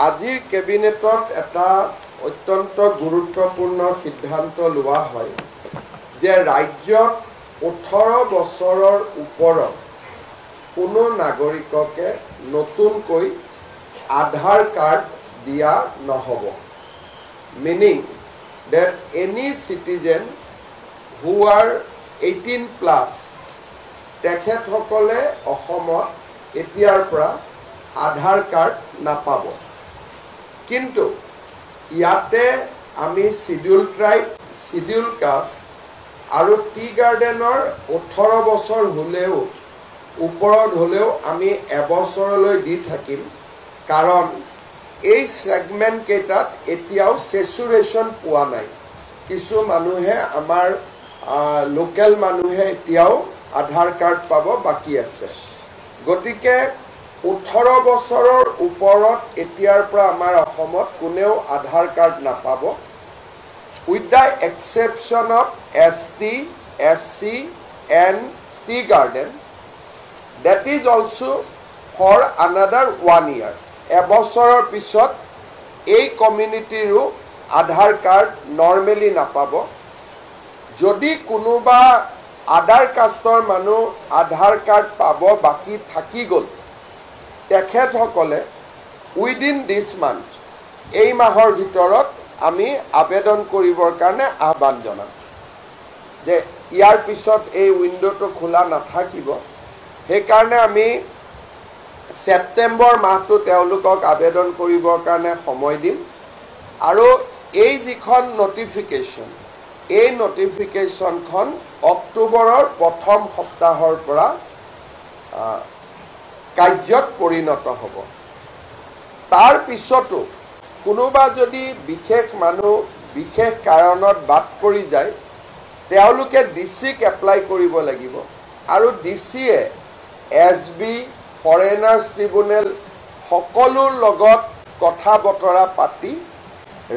আজিৰ কেবিনেটত এটা অত্যন্ত গুৰুত্বপূৰ্ণ সিদ্ধান্ত লোৱা হয় যে ৰাজ্যত 18 বছৰৰ ওপৰত কোনো নাগৰিককে নতুনকৈ আধাৰ কাৰ্ড দিয়া নহ'ব। Meaning that any citizen who are 18 plus তেখেতসকলে অসমত এতিয়াৰ পৰা আধাৰ কাৰ্ড নাপাব। কিন্তু ইয়াতে আমি শিডিউল ট্ৰাইব, শিডিউল কাষ্ট আৰু টি গাৰ্ডেনৰ 18 বছৰ হ'লেও ওপৰত হ'লেও আমি এবছৰলৈ দি থাকিম, কাৰণ এই সেগমেন্ট কেইটাত এতিয়াও সেচুৰেশন পোৱা নাই। কিছু মানুহে আমাৰ লোকেল মানুহে এতিয়াও আধাৰ কাৰ্ড পাব বাকি আছে। গতিকে 18 বছৰৰ ওপৰত এতিয়াৰ পৰা আমাৰ অসমত কোনেও আধাৰ কাৰ্ড নাপাব, with the exception of ST, SC and tea garden. That is also for another 1 year. এবছৰৰ পিছত এই কমিউনিটিৰো আধাৰ কাৰ্ড নৰ্মেলি নাপাব। যদি কোনোবা আধাৰ কাষ্টৰ মানুহ আধাৰ কাৰ্ড পাব বাকি থাকি গ'ল, তেখেতসকলে উইদিন দিছ মান্থ, এই মাহৰ ভিতৰত আমি আবেদন কৰিবৰ কাৰণে আহ্বান জনাম যে ইয়াৰ পিছত এই উইণ্ডোটো খোলা নাথাকিব। সেইকাৰণে আমি সেপ্টেম্বৰ মাহটো তেওঁলোকক আবেদন কৰিবৰ কাৰণে সময় দিম। আৰু এই যিখন নটিফিকেশ্যন, এই নটিফিকেশ্যনখন অক্টোবৰৰ প্ৰথম সপ্তাহৰ পৰা কাৰ্যত পৰিণত হ'ব। তাৰ পিছতো কোনোবা যদি বিশেষ মানুহ বিশেষ কাৰণত বাদ পৰি যায়, তেওঁলোকে ডিচিক এপ্লাই কৰিব লাগিব। আৰু ডিচিয়ে SB, ফৰেনাৰ্ছ ট্ৰিব্যুনেল সকলোৰ লগত কথা বতৰা পাতি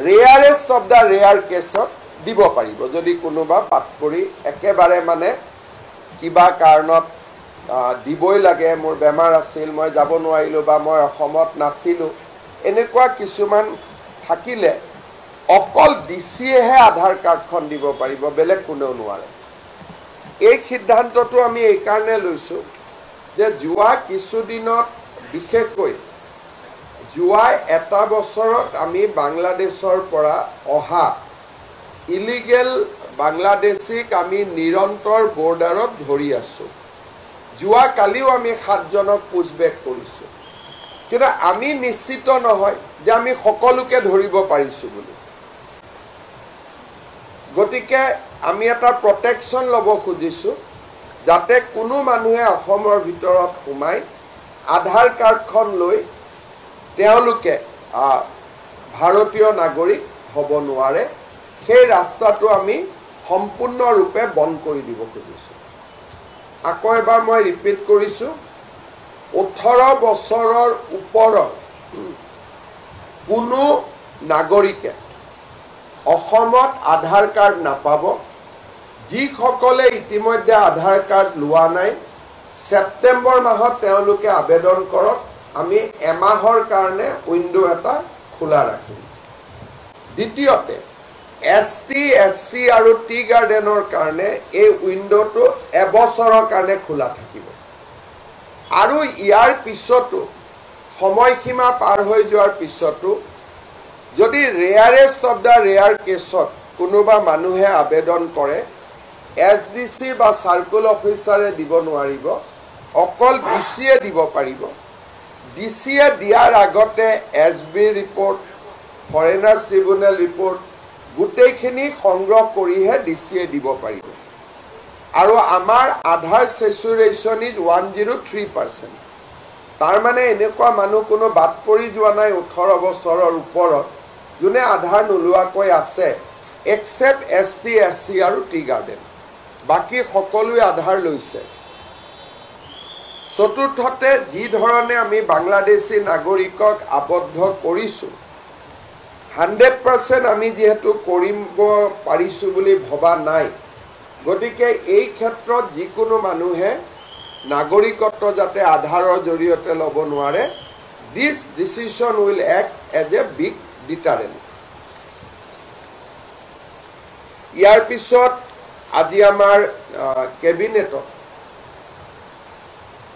ৰেয়াৰেষ্ট অফ দ্য ৰেয়াৰ কেছত দিব পাৰিব। যদি কোনোবা বাদ পৰি একেবাৰে মানে কিবা কাৰণত দিবই লাগে, মোৰ বেমাৰ আছিল, মই যাব নোৱাৰিলোঁ বা মই অসমত নাছিলোঁ, এনেকুৱা কিছুমান থাকিলে অকল ডিচিয়েহে আধাৰ কাৰ্ডখন দিব পাৰিব, বেলেগ কোনেও নোৱাৰে। এই সিদ্ধান্তটো আমি এইকাৰণে লৈছোঁ যে যোৱা কিছুদিনত, বিশেষকৈ যোৱা এটা বছৰত আমি বাংলাদেশৰ পৰা অহা ইলিগেল বাংলাদেশীক আমি নিৰন্তৰ বৰ্ডাৰত ধৰি আছোঁ। যোৱা কালিও আমি 7 জনক পুছবেক কৰিছোঁ। কিন্তু আমি নিশ্চিত নহয় যে আমি সকলোকে ধৰিব পাৰিছোঁ বুলি। গতিকে আমি এটা প্ৰটেকশ্যন ল'ব খুজিছোঁ, যাতে কোনো মানুহে অসমৰ ভিতৰত সোমাই আধাৰ কাৰ্ডখন লৈ তেওঁলোকে ভাৰতীয় নাগৰিক হ'ব নোৱাৰে। সেই ৰাস্তাটো আমি সম্পূৰ্ণৰূপে বন্ধ কৰি দিব খুজিছোঁ। আকৌ এবাৰ মই ৰিপিট কৰিছোঁ, 18 বছৰৰ ওপৰৰ কোনো নাগৰিকে অসমত আধাৰ কাৰ্ড নাপাব। যিসকলে ইতিমধ্যে আধাৰ কাৰ্ড লোৱা নাই, ছেপ্টেম্বৰ মাহত তেওঁলোকে আবেদন কৰক। আমি এমাহৰ কাৰণে উইণ্ডো এটা খোলা ৰাখিম। দ্বিতীয়তে, ST, SC আৰু টি গাৰ্ডেনৰ কাৰণে এই উইণ্ডোটো এবছৰৰ কাৰণে খোলা থাকিব। আৰু ইয়াৰ পিছতো, সময়সীমা পাৰ হৈ যোৱাৰ পিছতো, যদি ৰেয়াৰেষ্ট অফ দ্য ৰেয়াৰ কেছত কোনোবা মানুহে আবেদন কৰে, SDC বা চাৰ্কুল অফিচাৰে দিব নোৱাৰিব, অকল ডিচিয়ে দিব পাৰিব। ডিচিয়ে দিয়াৰ আগতে SB report, foreigners tribunal report গোটেইখিনি সংগ্ৰহ কৰিহে ডিচিয়ে দিব পাৰিব। আৰু আমাৰ আধাৰ সেচুৰেশ্যন ইজ 103%। তাৰমানে এনেকুৱা মানুহ কোনো বাদ পৰি যোৱা নাই 18 বছৰৰ ওপৰত যোনে আধাৰ নোলোৱাকৈ আছে, এক্সেপ্ট ST, SC আৰু টি গাৰ্ডেন। বাকী সকলোৱে আধাৰ লৈছে। চতুৰ্থতে, যি ধৰণে আমি বাংলাদেশী নাগৰিকক আবদ্ধ কৰিছোঁ, 100% আমি যিহেতু কৰিব পাৰিছোঁ বুলি ভবা নাই। গতিকে এই ক্ষেত্ৰত যিকোনো মানুহে নাগৰিকত্ব যাতে আধাৰৰ জৰিয়তে ল'ব নোৱাৰে, this decision will act as a big deterrent. ইয়াৰ পিছত আজি আমাৰ কেবিনেটত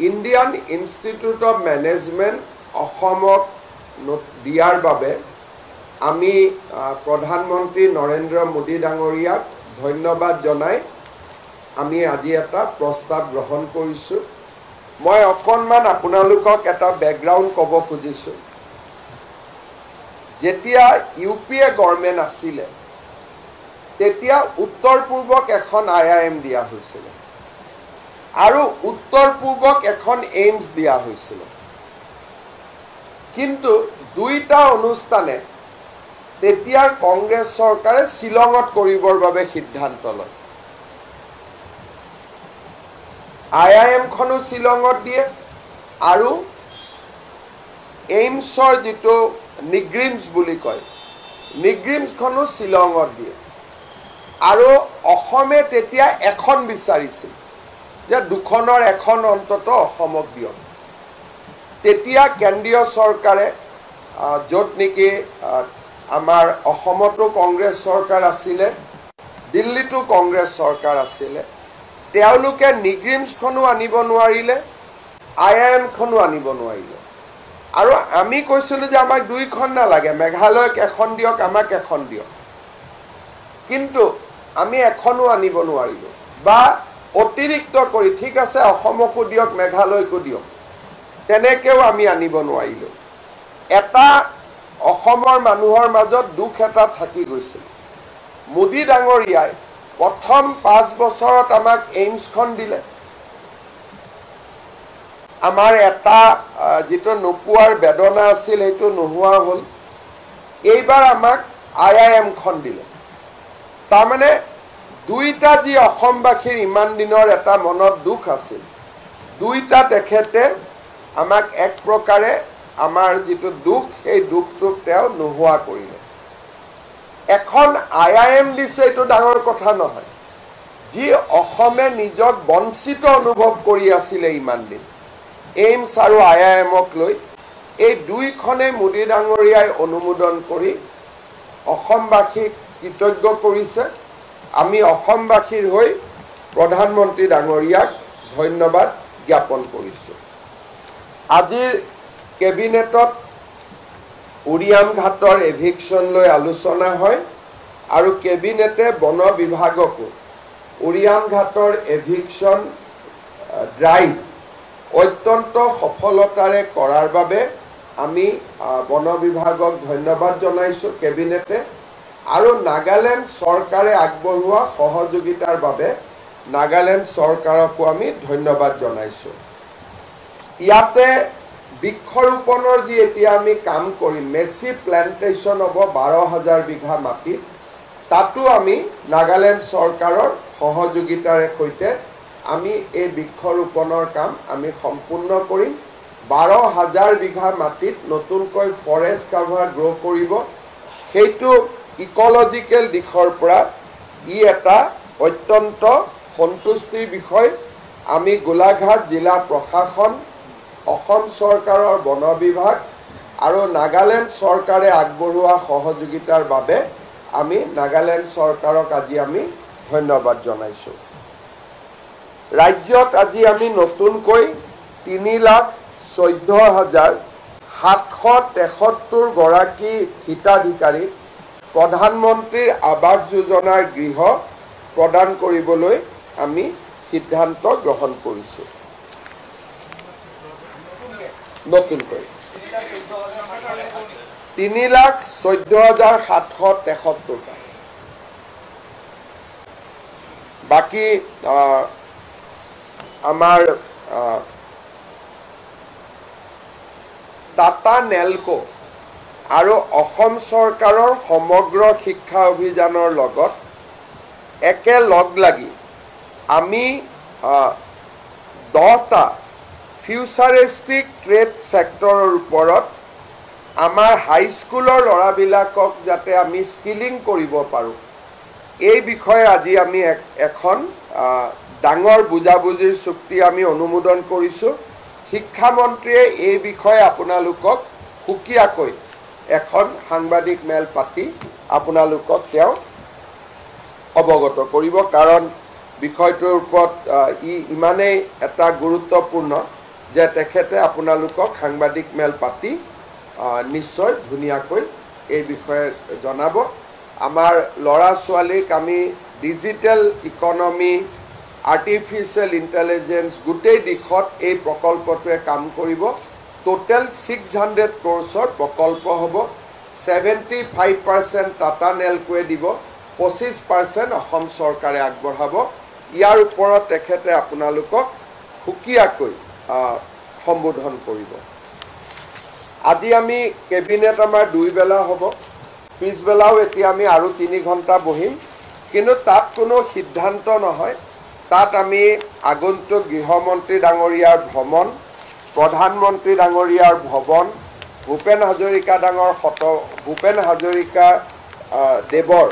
ইণ্ডিয়ান ইনষ্টিটিউট অফ মেনেজমেণ্ট অসমক দিয়াৰ বাবে আমি প্ৰধানমন্ত্ৰী নৰেন্দ্ৰ মোদী ডাঙৰীয়াক ধন্যবাদ জনাই আমি আজি এটা প্ৰস্তাৱ গ্ৰহণ কৰিছোঁ। মই অকণমান আপোনালোকক এটা বেকগ্ৰাউণ্ড ক'ব খুজিছোঁ। যেতিয়া ইউপিএ গভৰ্ণমেণ্ট আছিলে তেতিয়া উত্তৰ পূৰ্বক এখন IIM দিয়া হৈছিল আৰু উত্তৰ পূৰ্বক এখন এইমছ দিয়া হৈছিল। কিন্তু দুইটা অনুষ্ঠানে তেতিয়াৰ কংগ্ৰেছ চৰকাৰে শ্বিলঙত কৰিবৰ বাবে সিদ্ধান্ত লয়। IIM খনো শ্বিলঙত দিয়ে আৰু এইমছৰ যিটো নিগ্ৰিমছ বুলি কয় নিগ্ৰিমছখনো শ্বিলঙত দিয়ে। আৰু অসমে তেতিয়া এখন বিচাৰিছিল যে দুখনৰ এখন অন্তত অসমক দিয়ক। তেতিয়া কেন্দ্ৰীয় চৰকাৰে য'ত নেকি আমাৰ অসমতো কংগ্ৰেছ চৰকাৰ আছিলে, দিল্লীতো কংগ্ৰেছ চৰকাৰ আছিলে, তেওঁলোকে নিগ্ৰিমছখনো আনিব নোৱাৰিলে, IIM খনো আনিব নোৱাৰিলে। আৰু আমি কৈছিলোঁ যে আমাক দুইখন নালাগে, মেঘালয়ক এখন দিয়ক, আমাক এখন দিয়ক। কিন্তু আমি এখনো আনিব নোৱাৰিলোঁ বা অতিৰিক্ত কৰি ঠিক আছে অসমকো দিয়ক, মেঘালয়কো দিয়ক, তেনেকৈও আমি আনিব নোৱাৰিলোঁ। এটা অসমৰ মানুহৰ মাজত দুখ এটা থাকি গৈছিল। মোদী ডাঙৰীয়াই প্ৰথম 5 বছৰত আমাক এইমছখন দিলে, আমাৰ এটা যিটো নোপোৱাৰ বেদনা আছিল সেইটো নোহোৱা হ'ল। এইবাৰ আমাক IIMখন দিলে। তাৰমানে দুইটা যি অসমবাসীৰ ইমান দিনৰ এটা মনত দুখ আছিল, দুইটা তেখেতে আমাক এক প্ৰকাৰে আমাৰ যিটো দুখ সেই দুখটোক তেওঁ নোহোৱা কৰিলে। এখন IIM দিছে এইটো ডাঙৰ কথা নহয়। যি অসমে নিজক বঞ্চিত অনুভৱ কৰি আছিলে ইমান দিন এইমছ আৰু IIMক লৈ, এই দুইখনে মোদী ডাঙৰীয়াই অনুমোদন কৰি অসমবাসীক কৃতজ্ঞ কৰিছে। আমি অসমবাসীৰ হৈ প্ৰধানমন্ত্ৰী ডাঙৰীয়াক ধন্যবাদ জ্ঞাপন কৰিছোঁ। আজিৰ কেবিনেটত উৰিয়াম ঘাটৰ এভিকশ্যন লৈ আলোচনা হয় আৰু কেবিনেটে বন বিভাগকো উৰিয়াম ঘাটৰ এভিকশ্যন ড্ৰাইভ অত্যন্ত সফলতাৰে কৰাৰ বাবে আমি বন বিভাগক ধন্যবাদ জনাইছোঁ কেবিনেটে, আৰু নাগালেণ্ড চৰকাৰে আগবঢ়োৱা সহযোগিতাৰ বাবে নাগালেণ্ড চৰকাৰকো আমি ধন্যবাদ জনাইছোঁ। ইয়াতে বৃক্ষৰোপণৰ যি এতিয়া আমি কাম কৰিম, মেচিভ প্লেণ্টেশ্যন হ'ব 12,000 বিঘা মাটিত, তাতো আমি নাগালেণ্ড চৰকাৰৰ সহযোগিতাৰে সৈতে আমি এই বৃক্ষৰোপণৰ কাম আমি সম্পূৰ্ণ কৰিম। 12,000 বিঘা মাটিত নতুনকৈ ফৰেষ্ট কাভাৰ গ্ৰ' কৰিব। সেইটো ইক'লজিকেল দিশৰ পৰা ই এটা অত্যন্ত সন্তুষ্টিৰ বিষয়। আমি গোলাঘাট জিলা প্ৰশাসন, অসম চৰকাৰৰ বন বিভাগ আৰু নাগালেণ্ড চৰকাৰে আগবঢ়োৱা সহযোগিতাৰ বাবে আমি নাগালেণ্ড চৰকাৰক আজি আমি ধন্যবাদ জনাইছোঁ। ৰাজ্যত আজি আমি নতুনকৈ 3,14,773 গৰাকী হিতাধিকাৰীক প্ৰধানমন্ত্ৰীৰ আৱাস যোজনাৰ গৃহ প্ৰদান কৰিবলৈ আমি সিদ্ধান্ত গ্ৰহণ কৰিছোঁ। নতুনকৈ 3,14,773। বাকী আমাৰ টাটা নেলকো আৰু অসম চৰকাৰৰ সমগ্ৰ শিক্ষা অভিযানৰ লগত একেলগ লাগি আমি 10টা ফিউচাৰিষ্টিক ট্ৰেড ছেক্টৰৰ ওপৰত আমাৰ হাইস্কুলৰ ল'ৰাবিলাকক যাতে আমি স্কিলিং কৰিব পাৰোঁ, এই বিষয়ে আজি আমি এখন ডাঙৰ বুজাবুজিৰ চুক্তি আমি অনুমোদন কৰিছোঁ। শিক্ষামন্ত্ৰীয়ে এই বিষয়ে আপোনালোকক সুকীয়াকৈ এখন সাংবাদিক মেল পাতি আপোনালোকক তেওঁ অৱগত কৰিব কাৰণ বিষয়টোৰ ওপৰত ইমানেই এটা গুৰুত্বপূৰ্ণ যে তেখেতে আপোনালোকক সাংবাদিক মেল পাতি নিশ্চয় ধুনীয়াকৈ এই বিষয়ে জনাব আমাৰ ল'ৰা ছোৱালীক আমি ডিজিটেল ইকনমি আৰ্টিফিচিয়েল ইণ্টেলিজেন্স গোটেই দিশত এই প্ৰকল্পটোৱে কাম কৰিব টোটেল 600 ক্ৰ'ৰ্ছৰ প্ৰকল্প হ'ব 75% টাটা নেলকোৱে দিব 25% অসম চৰকাৰে আগবঢ়াব ইয়াৰ ওপৰত তেখেতে আপোনালোকক সুকীয়াকৈ সম্বোধন কৰিব আজি আমি কেবিনেট আমাৰ 2 বেলা হ'ব পিছবেলাও এতিয়া আমি আৰু 3 ঘণ্টা বহিম কিন্তু তাত কোনো সিদ্ধান্ত নহয় তাত আমি আগন্তুক গৃহমন্ত্ৰী ডাঙৰীয়াৰ ভ্ৰমণ প্ৰধানমন্ত্ৰী ডাঙৰীয়াৰ ভৱন ভূপেন হাজৰিকা দেৱৰ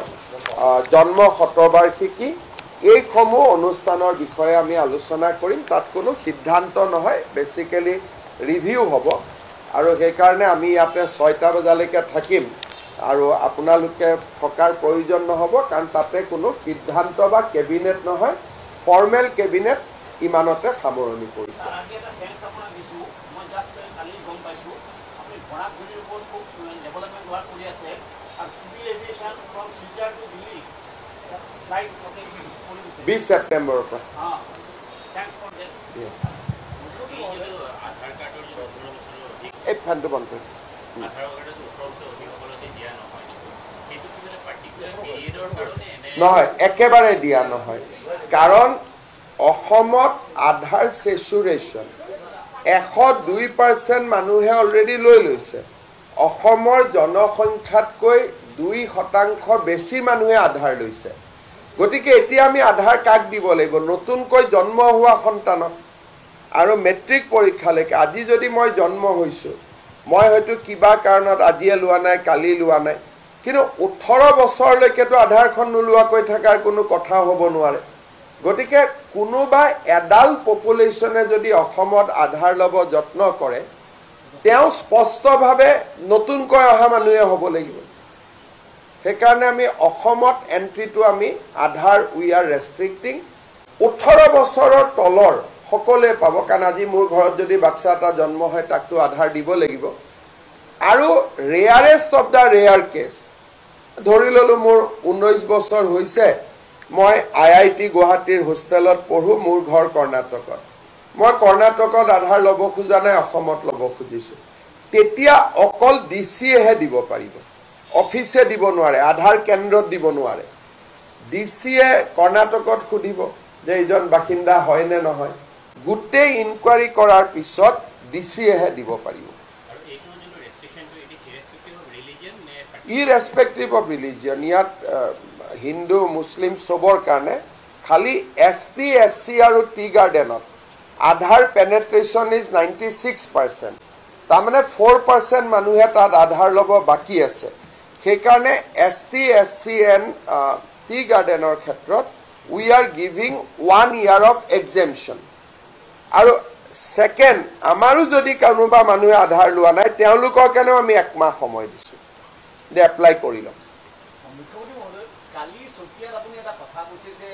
জন্ম শতবাৰ্ষিকী এইসমূহ অনুষ্ঠানৰ বিষয়ে আমি আলোচনা কৰিম তাত কোনো সিদ্ধান্ত নহয় বেসিক্যালি ৰিভিউ হ'ব আৰু সেইকাৰণে আমি ইয়াতে 6টা বজালৈকে থাকিম আৰু আপোনালোকে থকাৰ প্ৰয়োজন নহব কাৰণ তাতে কোনো সিদ্ধান্ত বা কেবিনেট নহয় ফৰ্মেল কেবিনেট ইমানতে সামৰণি কৰিছে September September yes एक फंड बंद নহয় একেবাৰে দিয়া নহয় কাৰণ অসমত আধাৰ সেচুৰেশন 102% মানুহে অলৰেডি লৈ লৈছে অসমৰ জনসংখ্যাতকৈ 2% বেছি মানুহে আধাৰ লৈছে গতিকে এতিয়া আমি আধাৰ কাৰ্ড দিব লাগিব নতুনকৈ জন্ম হোৱা সন্তানক আৰু মেট্ৰিক পৰীক্ষালৈকে আজি যদি মই জন্ম হৈছো মই হয়তো কিবা কাৰণত আজিয়ে লোৱা নাই কালি লোৱা নাই কিন্তু 18 বছৰলৈকেতো আধাৰখন নোলোৱাকৈ থকাৰ কোনো কথা হ'ব নোৱাৰে গতিকে কোনোবা এডাল পপুলেশ্যনে যদি অসমত আধাৰ ল'ব যত্ন কৰে তেওঁ স্পষ্টভাৱে নতুনকৈ অহা মানুহে হ'ব লাগিব সেইকাৰণে আমি অসমত এন্ট্ৰিটো আমি আধাৰ উই আৰ ৰেষ্ট্ৰিক্টিং 18 বছৰৰ তলৰ সকলে পাব কাৰণ আজি মোৰ ঘৰত যদি বাচ্চা এটা জন্ম হয় তাকটো আধাৰ দিব লাগিব আৰু rarest of the rare case ধৰি ললো মোৰ 19 বছৰ হৈছে মই আইআইটি গুৱাহাটীৰ হোষ্টেলত পঢ়ো মোৰ ঘৰ কৰ্ণাটকত মই কৰ্ণাটকত আধাৰ ল'ব খোজা নাই অসমত ল'ব খুজিছো তেতিয়া অকল ডিসিএ হে দিব পাৰিব অফিসে দিব নোৱাৰে আধাৰ কেন্দ্ৰত দিব নোৱাৰে ডিসিএ কৰ্ণাটকত খুদিব যে ইজন বাসিন্দা হয় নে নহয় গুটেই ইনকুৱাৰি কৰাৰ পিছত ডিসিএ হে দিব পাৰিব irrespective of religion ইয়াত হিন্দু মুসলিম সবৰ কাৰণে খালি এসটি এসসি আৰু টি গাৰ্ডেনত আধাৰ পেনেট্ৰেশন ইজ 96% তাৰমানে 4% মানুহে তাত আধাৰ ল'ব বাকি আছে সেইকাৰণে এসটি এসসি এণ্ড টি গাৰ্ডেনৰ ক্ষেত্ৰত we are giving 1 year of exemption আৰু সেকেন্ড আমাৰো যদি কোনোবা মানুহে আধাৰ লোৱা নাই তেওঁলোকৰ কাৰণে আমি 1 মাহ সময় দিছো দে এপ্লাই কৰিলাম মুখ্যমন্ত্ৰী মহোদয় কালি সকিয়াত আপুনি এটা কথা কৈছে যে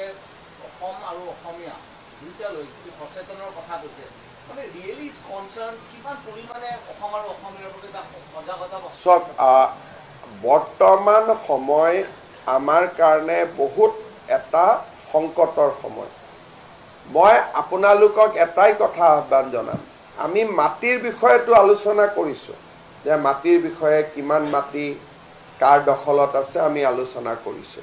অসম আৰু অসমীয়া দুইটা লৈ সচেতনৰ কথা কৈছে মানে ৰিয়েলি ইজ কনসাৰ্ন কিমান পৰিমাণে অসম আৰু অসমীয়াৰ প্ৰতি এটা সজাগতা সব বৰ্তমান সময় আমাৰ কাৰণে বহুত এটা সংকটৰ সময় মই আপোনালোকক এটাই কথা আহ্বান জনাম আমি মাটিৰ বিষয়টো আলোচনা কৰিছো যে মাটিৰ বিষয়ে কিমান মাটি কাৰ দখলত আছে আমি আলোচনা কৰিছো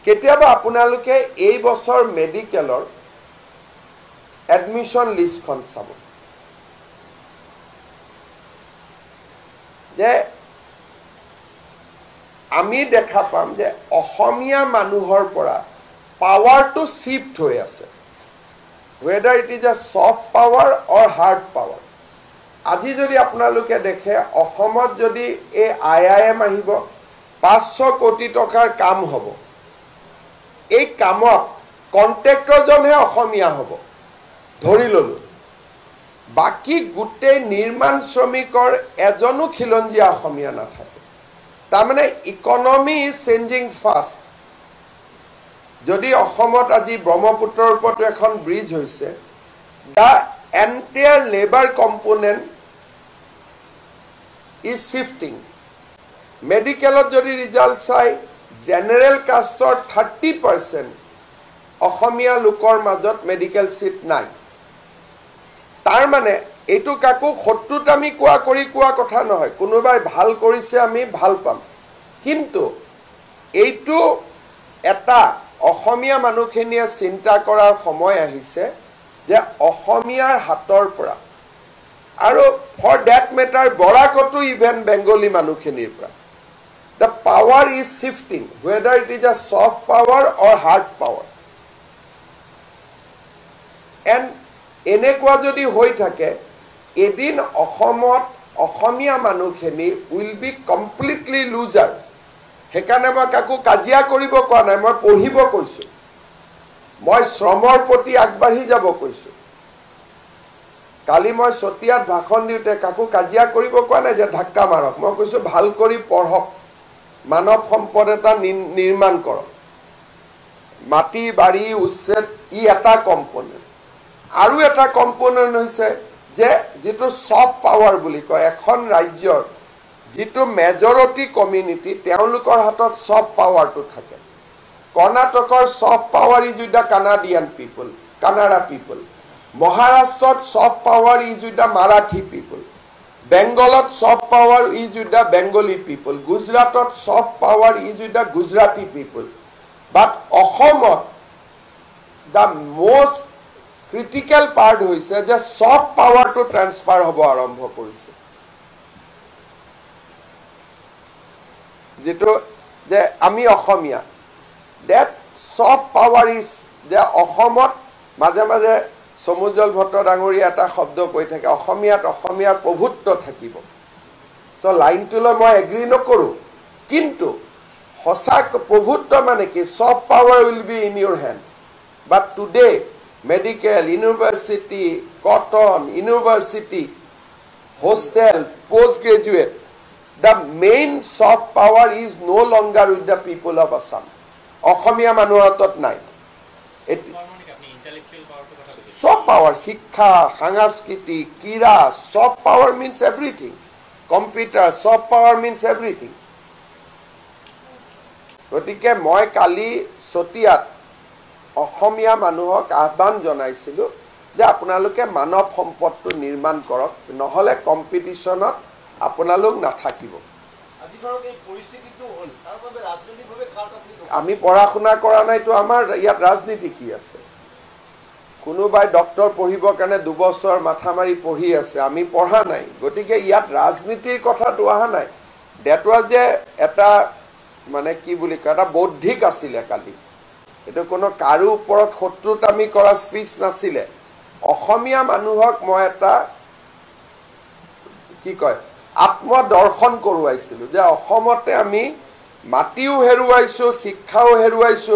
কেতিয়াবা আপোনালোকে এই বছৰ মেডিকেলৰ এডমিশন লিষ্টখন চাব যে আমি দেখা পাম যে অসমীয়া মানুহৰ পৰা পাৱাৰটো শিফট হৈ আছে whether it is a soft power or hard power আজি যদি আপোনালোকে দেখে অসমত যদি এই আইআইএম আহিব 500 কোটি টকাৰ কাম হ'ব এই কামত কন্ট্ৰাক্টৰজনহে অসমীয়া হ'ব ধৰি ললো বাকি গোটেই নিৰ্মাণ শ্ৰমিকৰ এজনো খিলঞ্জীয়া অসমীয়া নাথাকে তাৰমানে ইকনমি ইজ চেঞ্জিং ফাষ্ট যদি অসমত আজি ব্ৰহ্মপুত্ৰৰ ওপৰত এখন ব্ৰিজ হৈছে the entire labor component is shifting medicalot jodi result sai general castor 30% অসমীয়া লোকৰ মাজত মেডিকেল সিট নাই তাৰ মানে এটো কাকো শত্ৰুত আমি কোৱা কথা নহয় কোনোবাই ভাল কৰিছে আমি ভাল পাম কিন্তু এইটো এটা অসমীয়া মানুহখিনিয়ে চিন্তা কৰাৰ সময় আহিছে যে অসমীয়াৰ হাতৰ পৰা আৰু ফৰ দ্যাট মেটাৰ বৰাকটো ইভেন বেংগলী মানুহখিনিৰ পৰা the power is shifting whether it is a soft power or hard power and এনেকুৱা যদি হৈ থাকে এদিন অসমত অসমীয়া মানুহখিনি will be completely loser হেকানে মই কাকো কাজিয়া কৰিব কোৱা নাই মই পঢ়িব কৈছো মই শ্ৰমৰ প্ৰতি আগবাঢ়ি যাব কৈছো কালি মই সতিয়াত ভাষণ দিওতে কাকো কাজিয়া কৰিব কোৱা নাই যে ধাক্কা মাৰক মই কৈছো ভাল কৰি পঢ়ক মানৱ সম্পদ এটা নিৰ্মাণ কৰক মাটি বাৰী উচ্ছেদ ই এটা কম্পোনেন্ট আৰু এটা কম্পোনেন্ট হৈছে যে যেটো সফট পাৱাৰ বুলি কয় এখন ৰাজ্যৰ যেটো মেজৰিটি কমিউনিটি তেওঁলোকৰ হাতত সফট পাৱাৰটো থাকে কৰ্ণাটকৰ soft power is with the Kannadian people Kannada people মহাৰাষ্ট্ৰত soft power is with the Marathi people বেংগলত soft power is with the Bengali people গুজৰাটত soft power is with the Gujarati people but অসমত দ্য মোষ্ট ক্ৰিটিকেল পাৰ্ট হৈছে যে soft পাৱাৰটো transfer হ'ব আৰম্ভ কৰিছে যেটো যে আমি অসমীয়া that soft power is the অসমত মাঝে মাঝে সমুজল ভট্ট ডাঙৰীয়া এটা শব্দ কৈ থাকে অসমীয়াত অসমীয়াৰ প্ৰভুত্ব থাকিব সো লাইনটোলৈ মই এগ্ৰি নকৰো কিন্তু হসাক প্ৰভুত্ব মানে কি soft power will be in your hand but today medical university cotton university hostel postgraduate the main soft power is no longer with the people of Assam অসমীয়া মানুহৰ হাতত নাই সফট পাৱাৰ শিক্ষা সাংস্কৃতিক ক্ৰীড়া soft power means everything computer soft power means everything গতিকে মই কালি সতিয়াত অসমীয়া মানুহক আহ্বান জনাইছিলো যে আপোনালোকে মানৱ সম্পদটো নিৰ্মাণ কৰক নহলে কম্পিটিশনত আপোনালোক নাথাকিব আজি ধৰক এই পৰিস্থিতিটো হল তাৰ বাবে ৰাজনৈতিকভাৱে কাট আপুনি আমি পঢ়া-শুনা কৰা নাইতো আমাৰ ইয়াত ৰাজনীতি কি আছে কোনোবাই ডক্টৰ পঢ়িবৰ কাৰণে 2 বছৰ মাথা মাৰি পঢ়ি আছে আমি পঢ়া নাই গতিকে ইয়াত ৰাজনীতিৰ কথাটো আহা নাই ডেটৱা যে এটা মানে কি বুলি কয় এটা বৌদ্ধিক আছিল কালি এটো কোনো কাৰো ওপৰত শত্ৰুতামি কৰা স্পিচ নাছিলে অসমীয়া মানুহক মই এটা কি কয় আত্মদৰ্শন কৰোৱাইছিল যে অসমতে আমি মাটিও হেৰুৱাইছো শিক্ষাও হেৰুৱাইছো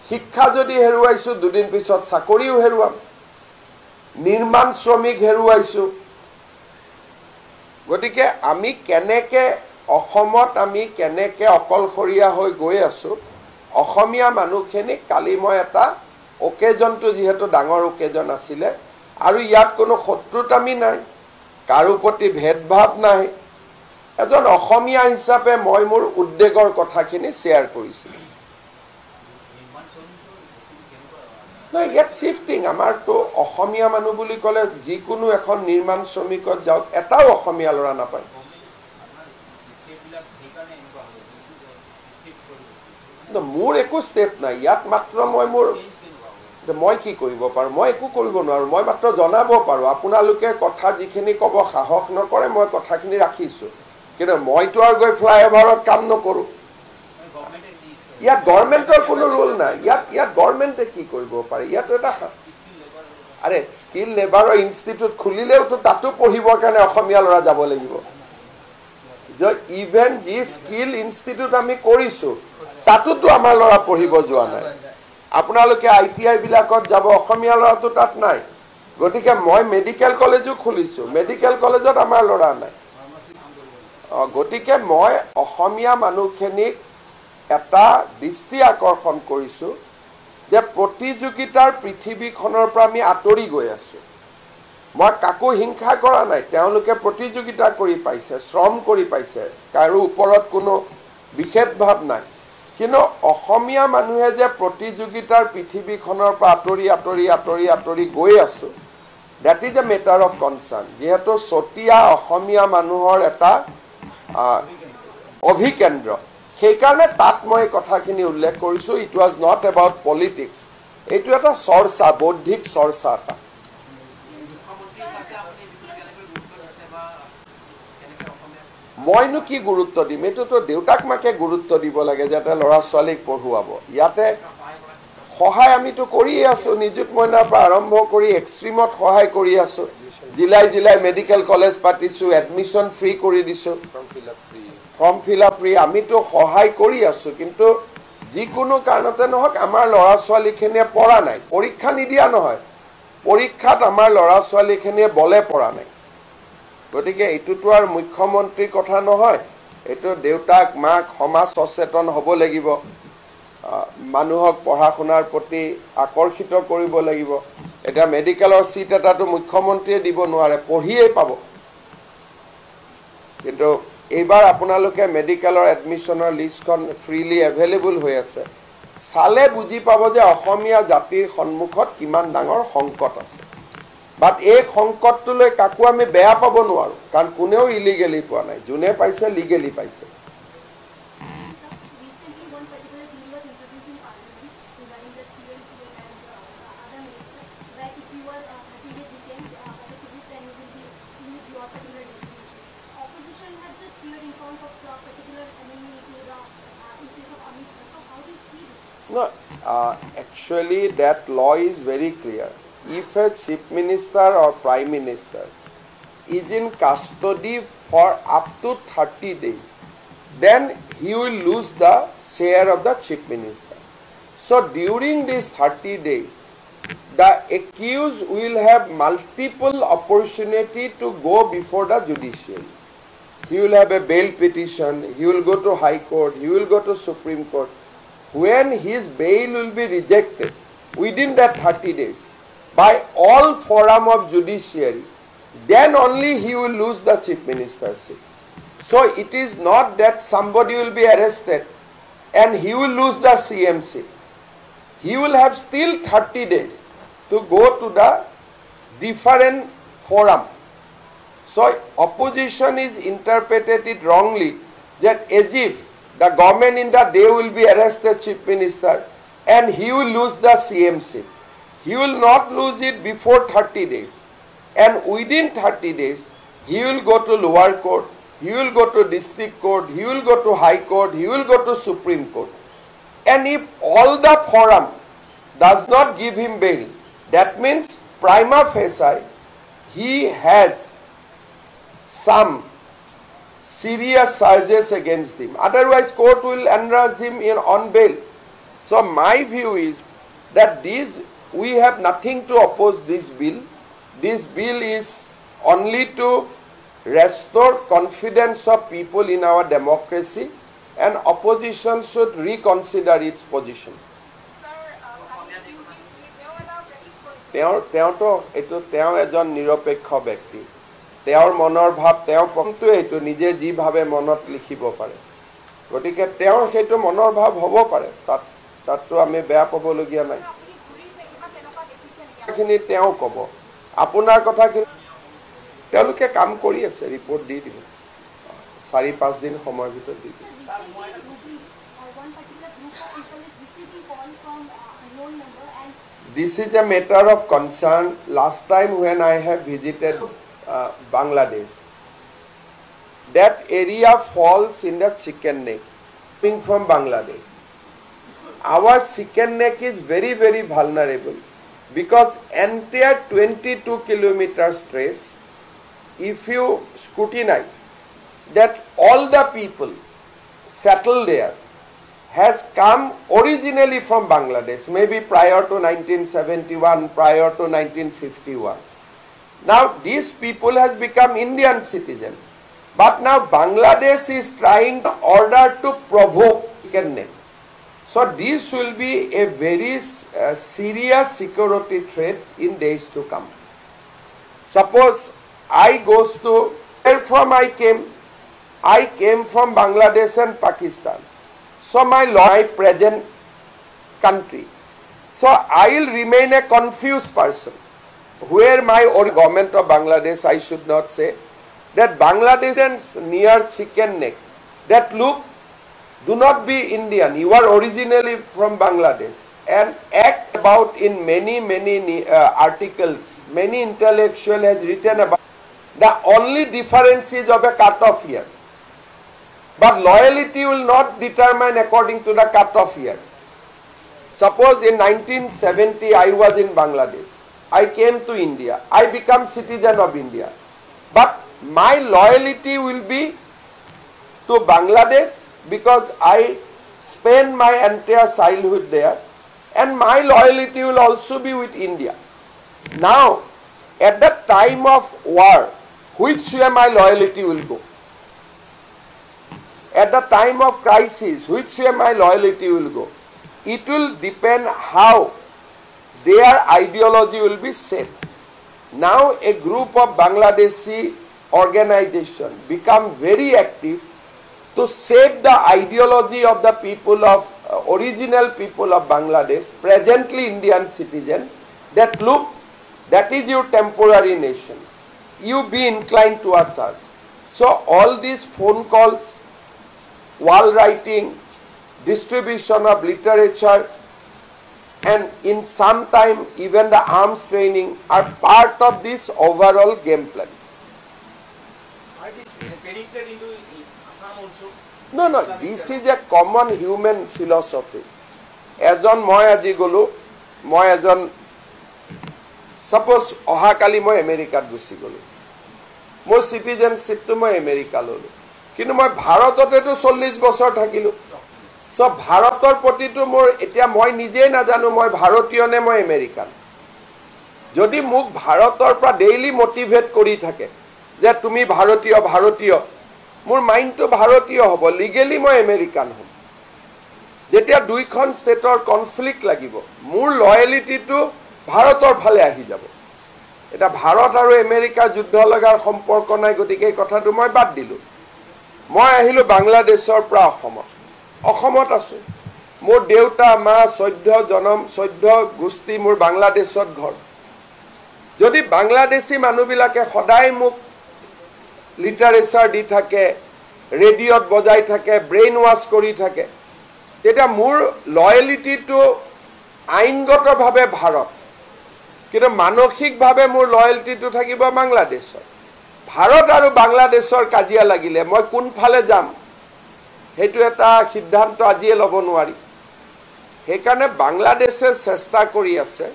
শিক্ষা যদি হেৰুৱাইছো দুদিন পিছত চাকৰিও হেৰুৱাম নিৰ্মাণ শ্ৰমিক হেৰুৱাইছো গতিকে আমি কেনেকে অসমত আমি কেনেকে অকলখৰীয়া হৈ গৈ আছো অসমীয়া মানুহখিনি কালি মই এটা অকেজনটো যেহেতু ডাঙৰ অকেজন আছিলে আৰু ইয়াত কোনো শত্ৰুতামি নাই কাৰো প্ৰতি ভেদভাৱ নাই এজন অসমীয়া হিচাপে মই মোৰ উদ্বেগৰ কথাখিনি শেয়াৰ কৰিছিল নাই ইয়াত শিফটিং আমাৰটো অসমীয়া মানুহ বুলি ক'লে যিকোনো এখন নিৰ্মাণ শ্ৰমিকত যাওক এটাও অসমীয়া ল'ৰা নাপায় মোৰ একো ষ্টেপ নাই ইয়াত মাত্ৰ মই কি কৰিব পাৰো মই একো কৰিব নোৱাৰো মই মাত্ৰ জনাব পাৰো আপোনালোকে কথা যিখিনি ক'ব সাহস নকৰে মই কথাখিনি ৰাখিছো কিন্তু মইতো আৰু গৈ ফ্লাইঅভাৰত কাম নকৰো ইয়াত গভৰ্ণমেণ্টৰ কোনো ৰোল নাই ইয়াত গভৰ্ণমেণ্টে কি কৰিব পাৰে ইয়াত এটা আৰে স্কিল লেবাৰৰ ইনষ্টিটিউট খুলিলেওতো তাতো পঢ়িবৰ কাৰণে অসমীয়া ল'ৰা যাব লাগিব যে ইভেন যি স্কিল ইনষ্টিটিউট আমি কৰিছো তাতোতো আমাৰ ল'ৰা পঢ়িব যোৱা নাই আপোনালোকে আইটিআই বিলাকত যাব অসমীয়া ল'ৰাটো তাত নাই গতিকে মই মেডিকেল কলেজো খুলিছোঁ, মেডিকেল কলেজত আমাৰ ল'ৰা নাই। গতিকে মই অসমীয়া মানুহখিনিক এটা দৃষ্টি আকৰ্ষণ কৰিছোঁ যে প্ৰতিযোগিতাৰ পৃথিৱীখনৰ পৰা আমি আঁতৰি গৈ আছোঁ। মই কাকো হিংসা কৰা নাই, তেওঁলোকে প্ৰতিযোগিতা কৰি পাইছে, শ্ৰম কৰি পাইছে, কাৰো ওপৰত কোনো বিশেষ ভাৱ নাই। কিন্তু অসমীয়া মানুহে যে প্ৰতিযোগিতাৰ পৃথিৱীখনৰ পৰা আঁতৰি আঁতৰি আঁতৰি আঁতৰি গৈ আছোঁ, that is a matter of concern. যিহেতু চতিয়া অসমীয়া মানুহৰ এটা অভিকেন্দ্ৰ, সেইকাৰণে তাত মই কথাখিনি উল্লেখ কৰিছোঁ। It was not about politics, এইটো এটা চৰ্চা, বৌদ্ধিক চৰ্চা এটা। মইনো কি গুৰুত্ব দিম, এইটোতো দেউতাক মাকে গুৰুত্ব দিব লাগে যাতে ল'ৰা ছোৱালীক পঢ়ুৱাব। ইয়াতে সহায় আমিতো কৰিয়ে আছোঁ, নিযুত মইনাৰ পৰা আৰম্ভ কৰি এক্সট্ৰিমত সহায় কৰি আছোঁ। জিলাই জিলাই মেডিকেল কলেজ পাতিছোঁ, এডমিশ্যন ফ্ৰী কৰি দিছোঁ, ফৰ্ম ফিল আপ ফ্ৰী, আমিতো সহায় কৰি আছোঁ। কিন্তু যিকোনো কাৰণতে নহওক আমাৰ ল'ৰা ছোৱালীখিনিয়ে পঢ়া নাই, পৰীক্ষা নিদিয়া নহয়, পৰীক্ষাত আমাৰ ল'ৰা ছোৱালীখিনিয়ে বলে পৰা নাই। গতিকে এইটোতো আৰু মুখ্যমন্ত্ৰীৰ কথা নহয়, এইটো দেউতাক মাক সমাজ সচেতন হ'ব লাগিব, মানুহক পঢ়া শুনাৰ প্ৰতি আকৰ্ষিত কৰিব লাগিব। এতিয়া মেডিকেলৰ চিট এটাতো মুখ্যমন্ত্ৰীয়ে দিব নোৱাৰে, পঢ়িয়েই পাব। কিন্তু এইবাৰ আপোনালোকে মেডিকেলৰ এডমিশ্যনৰ লিষ্টখন ফ্ৰীলি এভেইলেবল হৈ আছে, চালে বুজি পাব যে অসমীয়া জাতিৰ সন্মুখত কিমান ডাঙৰ সংকট আছে। বাট এই সংকটটোলৈ কাকো আমি বেয়া পাব নোৱাৰোঁ, কাৰণ কোনেও ইলিগেলি পোৱা নাই, যোনে পাইছে লিগেলি পাইছে। No, actually that law is very clear. If a chief minister or prime minister is in custody for up to 30 days, then he will lose the share of the chief minister. So during these 30 days, the accused will have multiple opportunity to go before the judiciary. He will have a bail petition, he will go to High Court, he will go to Supreme Court. When his bail will be rejected within that 30 days by all forum of judiciary, then only he will lose the chief ministership. So it is not that somebody will be arrested and he will lose the CMC. He will have still 30 days to go to the different forum. So opposition is interpreted it wrongly, that as if the government in the day will be arrested chief minister and he will lose the CMC. He will not lose it before 30 days. And within 30 days, he will go to lower court, he will go to district court, he will go to high court, he will go to Supreme Court. And if all the forum does not give him bail, that means prima facie he has some serious charges against him. Otherwise, court will enlarge him on bail. So my view is that we have nothing to oppose this bill. This bill is only to restore confidence of people in our democracy, and opposition should reconsider its position. তেওঁ এজন নিৰপেক্ষ ব্যক্তি, তেওঁৰ মনৰ ভাৱ তেওঁ পংটোৱে এইটো নিজে যি ভাৱে মনত লিখিব পাৰে। গতিকে তেওঁৰ সেইটো মনৰ ভাৱ হ'ব পাৰে, তাততো আমি বেয়া পাবলগীয়া নাই। কথাখিনি তেওঁ ক'ব, আপোনাৰ কথাখিনি তেওঁলোকে কাম কৰি আছে, ৰিপৰ্ট দি দিব, 4-5 দিন সময়ৰ ভিতৰত দি দিব। This is a matter of concern. Last time when I have visited Bangladesh, that area falls in the chicken neck, coming from Bangladesh. Our chicken neck is very, very vulnerable because entire 22 kilometer stretch, if you scrutinize that all the people settle there, has come originally from Bangladesh, maybe prior to 1971, prior to 1951. Now these people has become Indian citizen, but now Bangladesh is trying in order to provoke chicken neck. So this will be a very serious security threat in days to come. Suppose I goes to where from I came from Bangladesh and Pakistan. So my present country. So I will remain a confused person. Where my government of Bangladesh, I should not say, that Bangladeshans near chicken neck, that look, do not be Indian, you are originally from Bangladesh, and act about in many articles, many intellectual has written about, the only difference is of a cut-off year. But loyalty will not determine according to the cut-off year. Suppose in 1970 I was in Bangladesh, I came to India, I become citizen of India, but my loyalty will be to Bangladesh because I spent my entire childhood there, and my loyalty will also be with India. Now, at the time of war, which way my loyalty will go? At the time of crisis, which way my loyalty will go? It will depend how their ideology will be shaped. Now a group of Bangladeshi organization become very active to shape the ideology of the people of original people of Bangladesh, presently Indian citizen, that look, that is your temporary nation. You be inclined towards us. So all these phone calls, wall writing, distribution of literature, and in some time even the arms training are part of this overall game plan. Are these penetrated into Assam also? No, this is a common human philosophy. Ejon moi aji golo, moi ejon suppose ohakali moi America gusi golo. Moi citizenship to moi America lolo. কিন্তু মই ভাৰততেতো 40 বছৰ থাকিলো। So ভাৰতৰ প্ৰতিটো মোৰ এতিয়া মই নিজে নাজানো মই ভাৰতীয় নে মই আমেৰিকান। যদি মোক ভাৰতৰ পৰা ডেইলি মোটিভেট কৰি থাকে যে তুমি ভাৰতীয়, মোৰ মাইন্ডটো ভাৰতীয় হ'ব, লিগেলি মই আমেৰিকান হ'ম। যেতিয়া দুইখন ষ্টেটৰ কনফ্লিক্ট লাগিব, মোৰ লয়ালিটিটো ভাৰতৰ ফালে আহি যাব। এটা ভাৰত আৰু আমেৰিকাৰ যুদ্ধ লগাৰ সম্পৰ্ক নাই, গতিকে এই কথাটো মই বাদ দিলো। মই আহিলো বাংলাদেশৰ পৰা অসমত আছো। মোৰ দেউতা মা 14 গোষ্ঠী মোৰ বাংলাদেশত ঘৰ। যদি বাংলাদেশী মানুহবিলাকে সদায় মোক লিটাৰেচাৰ দি থাকে, ৰেডিঅ'ত বজাই থাকে, ব্ৰেইন ৱাছ কৰি থাকে, তেতিয়া মোৰ লয়েলিটিটো আইনগতভাৱে ভাৰত, কিন্তু মানসিকভাৱে মোৰ লয়েলিটিটো থাকিব বাংলাদেশত। ভাৰত আৰু বাংলাদেশৰ কাজিয়া লাগিলে মই কোনফালে যাম সেইটো এটা সিদ্ধান্ত আজিয়ে ল'ব নোৱাৰি। সেইকাৰণে বাংলাদেশে চেষ্টা কৰি আছে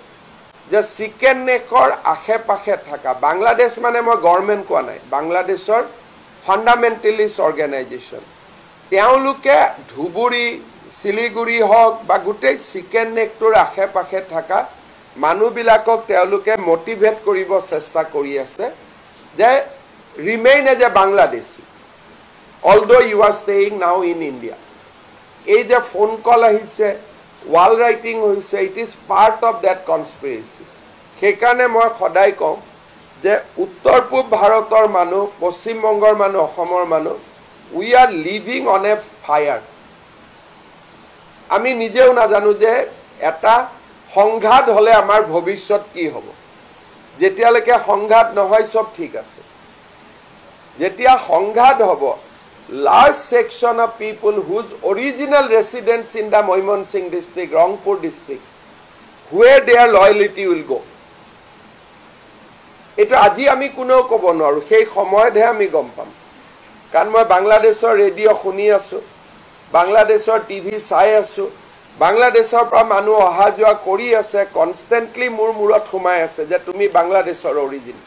যে চিকেন নেকৰ আশে পাশে থকা, বাংলাদেশ মানে মই গভৰ্ণমেণ্ট কোৱা নাই, বাংলাদেশৰ ফাণ্ডামেণ্টেলিষ্ট অৰ্গেনাইজেশ্যন, তেওঁলোকে ধুবুৰী শিলিগুৰি হওক বা গোটেই চিকেন নেকটোৰ আশে পাশে থকা মানুহবিলাকক তেওঁলোকে মোটিভেট কৰিব চেষ্টা কৰি আছে যে remain as a Bangladeshi, although you are staying now in India. এই যে ফোন কল আহিছে, wall writing হৈছে, it is part of that conspiracy. সেইকাৰণে মই সদায় কওঁ যে উত্তৰ পূব ভাৰতৰ মানুহ, পশ্চিম বংগৰ মানুহ, অসমৰ মানুহ, we are living on a fire. আমি নিজেও নাজানো যে এটা সংঘাত হলে আমাৰ ভৱিষ্যত কি হ'ব। যেতিয়ালৈকে সংঘাত নহয় সব ঠিক আছে। যেতিয়া সংঘাত হ'ব, large section of people whose original residence in the Moimansingh district, Rangpur district, where their loyalty will go, এটা আজি আমি কোনেও ক'ব নোৱাৰো, সেই সময়তহে আমি গম পাম। কাৰণ মই বাংলাদেশৰ ৰেডিঅ' শুনি আছো, বাংলাদেশৰ টিভি চাই আছো, বাংলাদেশৰ পৰা মানুহ অহা যোৱা কৰি আছে, কনষ্টেণ্টলি মোৰ মূৰত সোমাই আছে যে তুমি বাংলাদেশৰ অৰিজিন,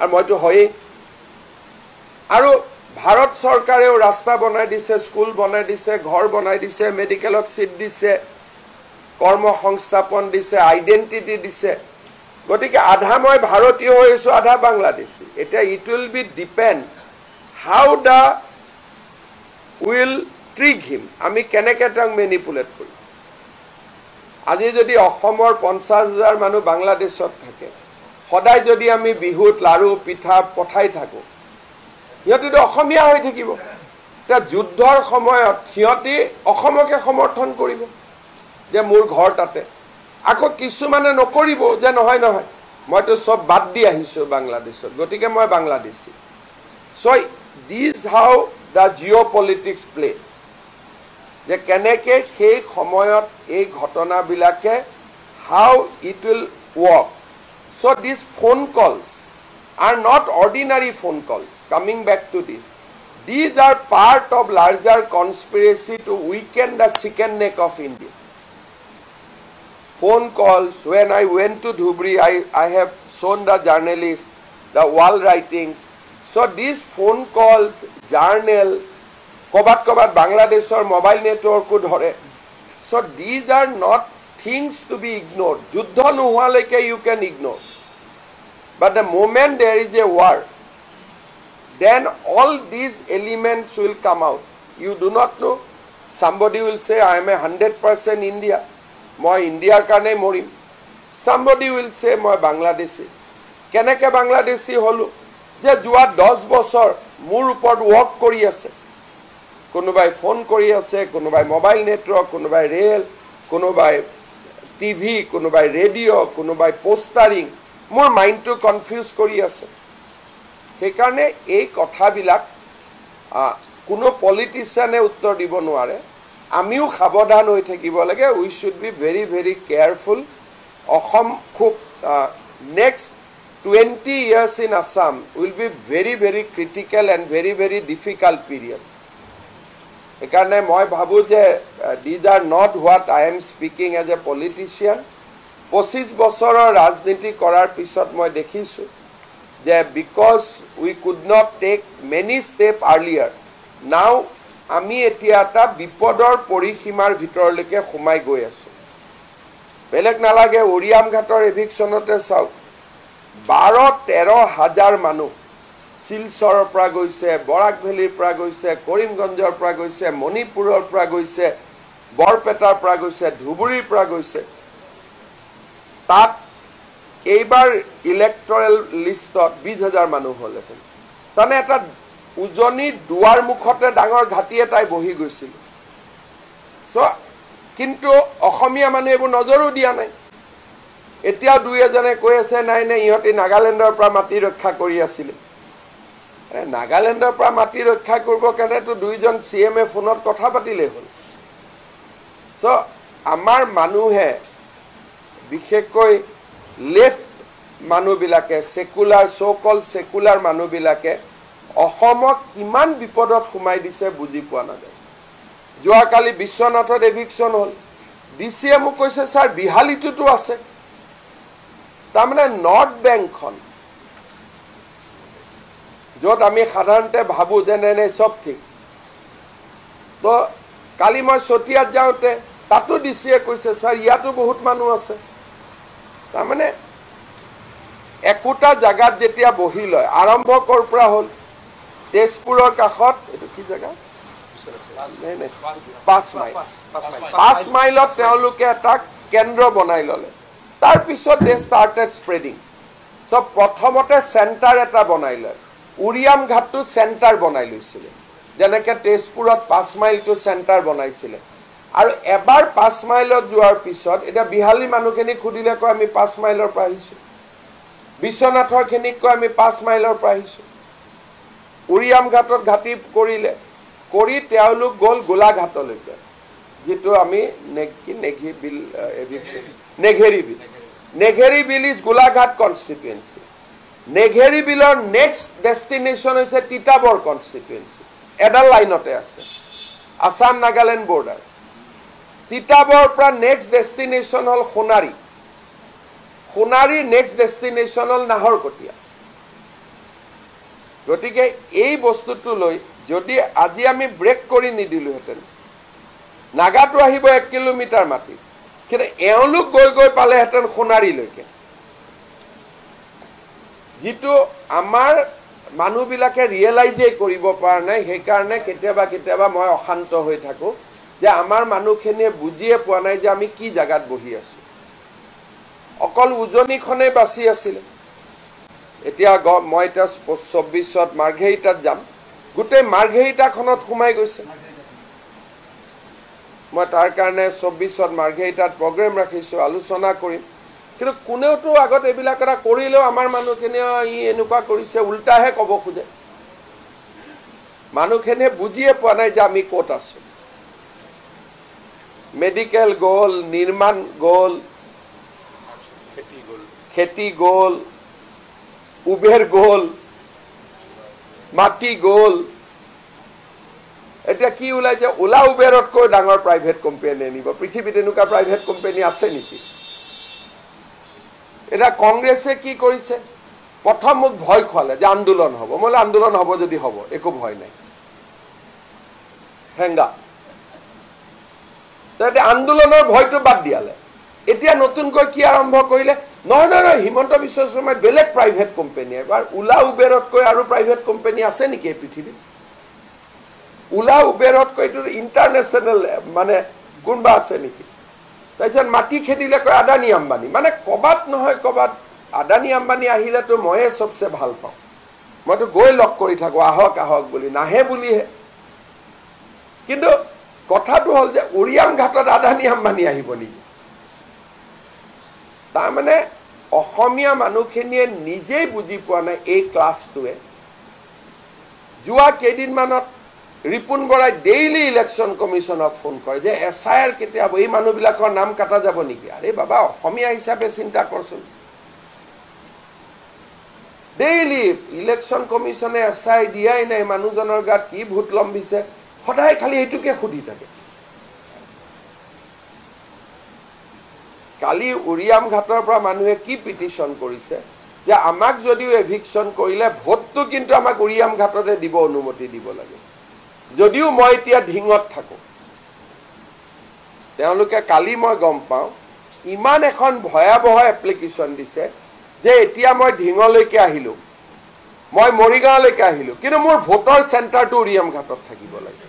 আৰু মইতো হয়েই। আৰু ভাৰত চৰকাৰেও ৰাস্তা বনাই দিছে, স্কুল বনাই দিছে, ঘৰ বনাই দিছে, মেডিকেলত সিট দিছে, কৰ্ম সংস্থাপন দিছে, আইডেন্টিটি দিছে। গতিকে আধা মই ভাৰতীয় হৈ আছো, আধা বাংলাদেশী। এতিয়া it will be depend how the will trick him, আমি কেনেকৈ তেওঁক মেনিপুলেট কৰিম। আজি যদি অসমৰ 50,000 মানুহ বাংলাদেশত থাকে, সদায় যদি আমি বিহুত লাড়ু পিঠা পঠাই থাকোঁ, সিহঁতিতো অসমীয়া হৈ থাকিব। এতিয়া যুদ্ধৰ সময়ত সিহঁতি অসমকে সমৰ্থন কৰিব যে মোৰ ঘৰ তাতে। আকৌ কিছুমানে নকৰিব যে নহয় নহয়, মইতো চব বাদ দি আহিছোঁ বাংলাদেশত, গতিকে মই Bangladeshi. So' this how the geopolitics play, যে কেনেকৈ সেই সময়ত এই ঘটনাবিলাকে how it will work. So' this phone calls are not ordinary phone calls. Coming back to this, these are part of larger conspiracy to weaken the chicken neck of India. Phone calls, when I went to Dhubri, I have shown the journalists, the wall writings. So these phone calls, journal, kobat Bangladeshor mobile network ko dhore. So these are not things to be ignored. Juddha nuhaleke you can ignore. But the moment there is a war, then all these elements will come out. You do not know. Somebody will say, I am a 100% India. Moi India karne morim. Somebody will say, moi Bangladeshi. Keneke Bangladeshi holu? Je jua 10 বছৰ মোৰ ওপৰত work কৰি আছে। কোনোবাই phone কৰি আছে, কোনোবাই mobile network, কোনোবাই ৰেল, কোনোবাই টিভি, কোনোবাই ৰেডিঅ', কোনোবাই পোষ্টাৰিং, মোৰ মাইণ্ডটো কনফিউজ কৰি আছে। সেইকাৰণে এই কথাবিলাক কোনো পলিটিচিয়ানে উত্তৰ দিব নোৱাৰে। আমিও সাৱধান হৈ থাকিব লাগে। We should be very very careful. Assam খুব next 20 years in Assam will be very very critical and very very difficult period. সেইকাৰণে মই ভাবোঁ যে these are not what I am speaking as a politician. 25 বছৰৰ ৰাজনীতি কৰাৰ পিছত মই দেখিছোঁ যে because we could not take many steps earlier, now আমি এতিয়া এটা বিপদৰ পৰিসীমাৰ ভিতৰলৈকে সোমাই গৈ আছোঁ। বেলেগ নালাগে, উৰিয়াম ঘাটৰ এভিকশ্যনতে চাওক, 12-13 হাজাৰ মানুহ শিলচৰৰ পৰা গৈছে, বৰাক ভেলীৰ পৰা গৈছে, কৰিমগঞ্জৰ পৰা গৈছে, মণিপুৰৰ পৰা গৈছে, বৰপেটাৰ পৰা গৈছে, ধুবুৰীৰ পৰা গৈছে। তাত এইবাৰ ইলেক্টৰেল লিষ্টত 20,000 মানুহ হ'ল। তাৰমানে এটা উজনিৰ দুৱাৰ মুখতে ডাঙৰ ঘাটি এটাই বহি গৈছিল। চ' কিন্তু অসমীয়া মানুহে এইবোৰ নজৰো দিয়া নাই। এতিয়াও দুই এজনে কৈ আছে নাই নাই ইহঁতে নাগালেণ্ডৰ পৰা মাটি ৰক্ষা কৰি আছিলে। নাগালেণ্ডৰ পৰা মাটি ৰক্ষা কৰিব কাৰণেতো 2জন CMA ফোনত কথা পাতিলেই হ'ল। চ' আমাৰ মানুহে বিশেষকৈ লেফ্ট মানুহবিলাকে, সেকুলাৰ চ' কল সেকুলাৰ মানুহবিলাকে অসমক কিমান বিপদত সোমাই দিছে বুজি পোৱা নাযায়। যোৱাকালি বিশ্বনাথত এভিকশ্যন হ'ল। DCয়ে মোক কৈছে ছাৰ বিহালীটোতো আছে। তাৰমানে নৰ্থ বেংকখন য'ত আমি সাধাৰণতে ভাবোঁ যে নাই চব ঠিক, তো কালি মই চতিয়াত যাওঁতে তাতো DCয়ে কৈছে ছাৰ ইয়াতো বহুত মানুহ আছে। তাৰমানে একোটা জাগাত যেতিয়া বহি লয়, আৰম্ভ ক'ৰ পৰা হ'ল, তেজপুৰৰ কাষত, এইটো কি জেগা, 5 মাইল, 5 মাইলত তেওঁলোকে এটা কেন্দ্ৰ বনাই ল'লে। তাৰপিছত দে ষ্টাৰ্টেড স্প্ৰেডিং। চ' প্ৰথমতে চেণ্টাৰ এটা বনাই লয়। উৰিয়াম ঘাটটো চেণ্টাৰ বনাই লৈছিলে, যেনেকৈ তেজপুৰত 5 মাইলটো চেণ্টাৰ বনাইছিলে। আৰু এবাৰ 5 মাইলত যোৱাৰ পিছত এতিয়া বিহালী মানুহখিনিক সুধিলে কয় আমি 5 মাইলৰ পৰা আহিছোঁ, বিশ্বনাথৰখিনিক কয় আমি 5 মাইলৰ পৰা আহিছোঁ। উৰিয়াম ঘাটত ঘাটি কৰিলে, কৰি তেওঁলোক গ'ল গোলাঘাটলৈকে, যিটো আমি Negheri Bil eviction, Negheri Bil is Golaghat constituency. Negheri বিলৰ নেক্সট ডেষ্টিনেশ্যন হৈছে তিতাবৰ কনষ্টিটুৱেঞ্চি, এডাল লাইনতে আছে, আছাম নাগালেণ্ড বৰ্ডাৰ। তিতাবৰ পৰা নেক্সট ডেষ্টিনেশ্যন হ'ল সোণাৰী, সোণাৰী নেক্সট ডেষ্টিনেশ্যন হ'ল নাহৰকটীয়া। গতিকে এই বস্তুটো লৈ যদি আজি আমি ব্ৰেক কৰি নিদিলোহেঁতেন নাগাটো আহিব 1 কিলোমিটাৰ মাটি কিন্তু এওঁলোক গৈ পালেহেঁতেন সোণাৰীলৈকে যিটো আমাৰ মানুহবিলাকে ৰিয়েলাইজেই কৰিব পৰা নাই সেইকাৰণে কেতিয়াবা মই অশান্ত হৈ থাকোঁ যে আমাৰ মানুহখিনিয়ে বুজিয়ে পোৱা নাই যে আমি কি জাগাত বহি আছোঁ অকল উজনিখনেই বাচি আছিলে এতিয়া মই এতিয়া 24ত মাৰ্ঘেৰিটাত যাম গোটেই মাৰ্ঘেৰিটাখনত সোমাই গৈছে মই তাৰ কাৰণে 24ত মাৰ্ঘেৰিটাত প্ৰগ্ৰেম ৰাখিছোঁ আলোচনা কৰিম কিন্তু কোনেওতো আগত এইবিলাক এটা কৰিলেও আমাৰ মানুহখিনিয়ে ই এনেকুৱা কৰিছে উল্টাহে ক'ব খোজে মানুহখিনিয়ে বুজিয়ে পোৱা নাই যে আমি ক'ত আছোঁ মেডিকেল গ'ল নিৰ্মাণ গ'ল খেতি গ'ল উবেৰ গ'ল মাটি গ'ল এতিয়া কি ওলাইছে ওলা উবেৰতকৈ ডাঙৰ প্ৰাইভেট কোম্পানী আনিব পৃথিৱীত এনেকুৱা প্ৰাইভেট কোম্পানী আছে নেকি এটা কংগ্ৰেছে কি কৰিছে প্ৰথম মোক ভয় খুৱালে যে আন্দোলন হ'ব মই আন্দোলন হ'ব যদি হ'ব একো ভয় নাই হেংগা তাতে আন্দোলনৰ ভয়টো বাদ দিয়ালে এতিয়া নতুনকৈ কি আৰম্ভ কৰিলে নহয় হিমন্ত বিশ্ব শৰ্মাই বেলেগ প্ৰাইভেট কোম্পানী এবাৰ ওলা উবেৰতকৈ আৰু প্ৰাইভেট কোম্পানী আছে নেকি এই পৃথিৱীত ওলা উবেৰতকৈ এইটো ইণ্টাৰনেশ্যনেল মানে কোনোবা আছে নেকি তাৰপিছত মাটি খেদিলে কয় আদানী আম্বানী মানে ক'বাত নহয় ক'বাত আদানী আম্বানী আহিলেতো ময়ে চবচে ভাল পাওঁ মইতো গৈ লগ কৰি থাকোঁ আহক বুলি নাহে বুলিহে কিন্তু কথাটো হ'ল যে উৰিয়াম ঘাটত আদানী আম্বানী আহিব নেকি তাৰমানে অসমীয়া মানুহখিনিয়ে নিজেই বুজি পোৱা নাই এই ক্লাছটোৱে যোৱা কেইদিনমানত ৰিপুন বৰাই ডেইলি ইলেকশ্যন কমিশ্যনক ফোন কৰে যে SIR কেতিয়া হ'ব এই মানুহবিলাকৰ নাম কাটা যাব নেকি আৰে বাবা অসমীয়া হিচাপে চিন্তা কৰচোন ডেইলি ইলেকশ্যন কমিশ্যনে SIR দিয়াই নাই মানুহজনৰ গাত কি ভূত লম্বিছে সদায় খালি এইটোকে সুধি থাকে কালি উৰিয়াম ঘাটৰ পৰা মানুহে কি পিটিশ্যন কৰিছে যে আমাক যদিও এভিকশ্যন কৰিলে ভোটটো কিন্তু আমাক উৰিয়াম ঘাটতে দিব অনুমতি দিব লাগে যদিও মই এতিয়া ঢিঙত থাকোঁ তেওঁলোকে কালি মই গম পাওঁ ইমান এখন ভয়াৱহ এপ্লিকেশ্যন দিছে যে এতিয়া মই ঢিঙলৈকে আহিলোঁ মই মৰিগাঁৱলৈকে আহিলোঁ কিন্তু মোৰ ভোটৰ চেণ্টাৰটো উৰিয়াম ঘাটত থাকিব লাগে